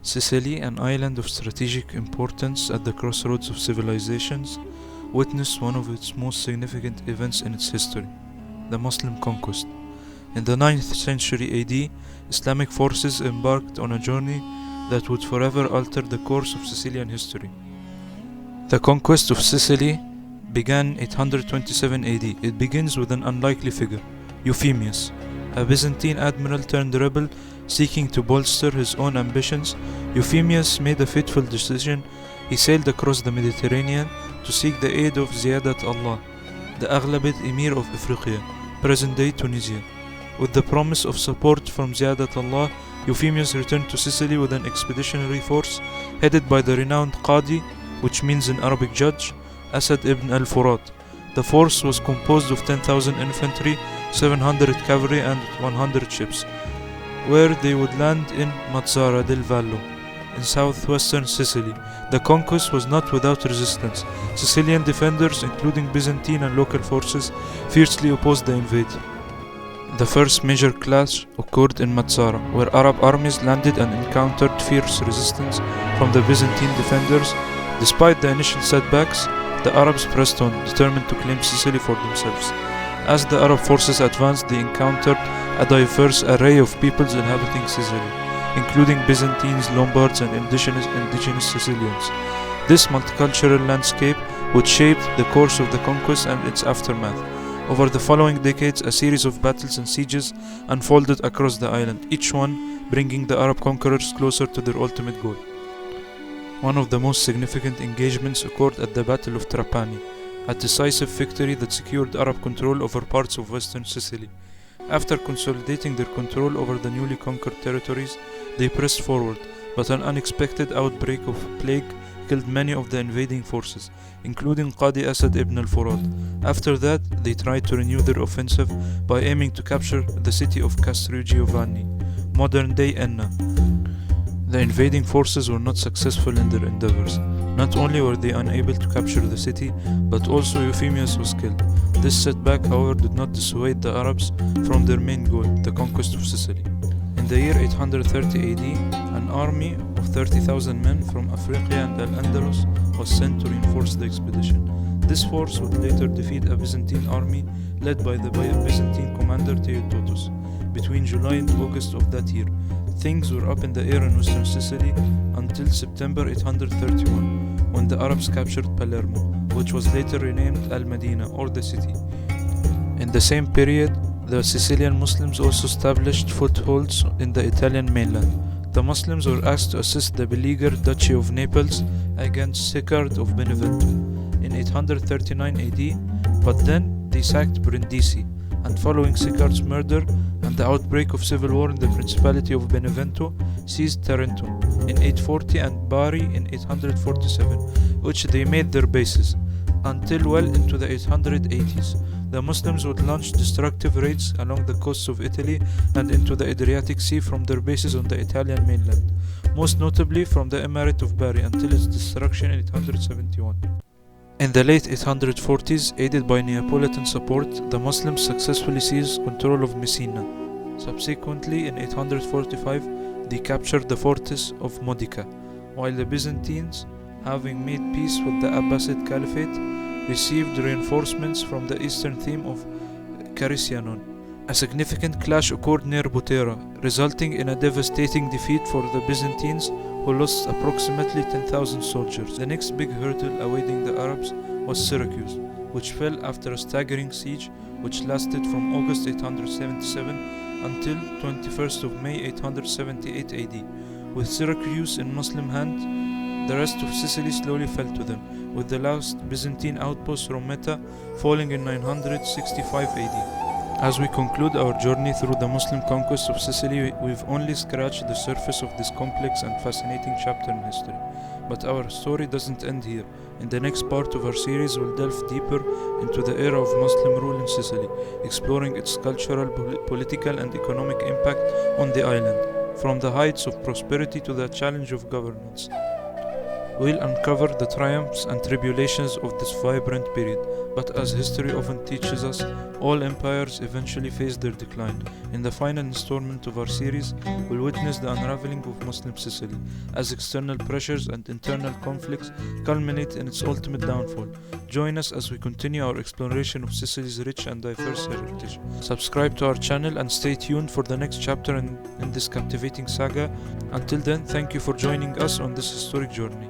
Sicily, an island of strategic importance at the crossroads of civilizations, witnessed one of its most significant events in its history, the Muslim conquest. In the 9th century AD, Islamic forces embarked on a journey that would forever alter the course of Sicilian history. The conquest of Sicily began 827 AD. It begins with an unlikely figure, Euphemius, a Byzantine admiral turned rebel seeking to bolster his own ambitions. Euphemius made a fateful decision. He sailed across the Mediterranean to seek the aid of Ziyadat Allah, the Aghlabid Emir of Afriqiya, present-day Tunisia. With the promise of support from Ziyadat Allah, Euphemius returned to Sicily with an expeditionary force headed by the renowned Qadi, which means in Arabic judge, Asad ibn al-Furat. The force was composed of 10,000 infantry, 700 cavalry and 100 ships, where they would land in Mazzara del Vallo, in southwestern Sicily. The conquest was not without resistance. Sicilian defenders, including Byzantine and local forces, fiercely opposed the invasion. The first major clash occurred in Mazzara, where Arab armies landed and encountered fierce resistance from the Byzantine defenders. Despite the initial setbacks, the Arabs pressed on, determined to claim Sicily for themselves. As the Arab forces advanced, they encountered a diverse array of peoples inhabiting Sicily, including Byzantines, Lombards, and indigenous Sicilians. This multicultural landscape would shape the course of the conquest and its aftermath. Over the following decades, a series of battles and sieges unfolded across the island, each one bringing the Arab conquerors closer to their ultimate goal. One of the most significant engagements occurred at the Battle of Trapani, a decisive victory that secured Arab control over parts of western Sicily. After consolidating their control over the newly conquered territories, they pressed forward, but an unexpected outbreak of plague killed many of the invading forces, including Qadi Asad ibn al-Furat. After that, they tried to renew their offensive by aiming to capture the city of Castro Giovanni, modern-day Enna. The invading forces were not successful in their endeavors. Not only were they unable to capture the city, but also Euphemius was killed. This setback, however, did not dissuade the Arabs from their main goal, the conquest of Sicily. In the year 830 AD, an army of 30,000 men from Afriqiya and Al-Andalus was sent to reinforce the expedition. This force would later defeat a Byzantine army led by a Byzantine commander Theodotos. Between July and August of that year, things were up in the air in western Sicily until September 831, when the Arabs captured Palermo, which was later renamed Al-Madina, or the city. In the same period, the Sicilian Muslims also established footholds in the Italian mainland. The Muslims were asked to assist the beleaguered Duchy of Naples against Sicard of Benevento in 839 AD, but then they sacked Brindisi, and following Sicard's murder and the outbreak of civil war in the Principality of Benevento, seized Tarentum in 840 and Bari in 847, which they made their bases, until well into the 880s. The Muslims would launch destructive raids along the coasts of Italy and into the Adriatic Sea from their bases on the Italian mainland, most notably from the Emirate of Bari until its destruction in 871. In the late 840s, aided by Neapolitan support, the Muslims successfully seized control of Messina. Subsequently, in 845, they captured the fortress of Modica, while the Byzantines, having made peace with the Abbasid Caliphate, received reinforcements from the eastern theme of Carissanon. A significant clash occurred near Butera, resulting in a devastating defeat for the Byzantines, who lost approximately 10,000 soldiers. The next big hurdle awaiting the Arabs was Syracuse, which fell after a staggering siege which lasted from August 877 until 21st of May 878 AD. With Syracuse in Muslim hands, the rest of Sicily slowly fell to them, with the last Byzantine outpost, Rometta, falling in 965 AD. As we conclude our journey through the Muslim conquest of Sicily, we've only scratched the surface of this complex and fascinating chapter in history. But our story doesn't end here. In the next part of our series, we'll delve deeper into the era of Muslim rule in Sicily, exploring its cultural, political, and economic impact on the island, from the heights of prosperity to the challenge of governance. We'll uncover the triumphs and tribulations of this vibrant period, But as history often teaches us, all empires eventually face their decline. In the final installment of our series, we'll witness the unraveling of Muslim Sicily as external pressures and internal conflicts culminate in its ultimate downfall. Join us as we continue our exploration of Sicily's rich and diverse heritage. Subscribe to our channel and stay tuned for the next chapter in this captivating saga. Until then, thank you for joining us on this historic journey.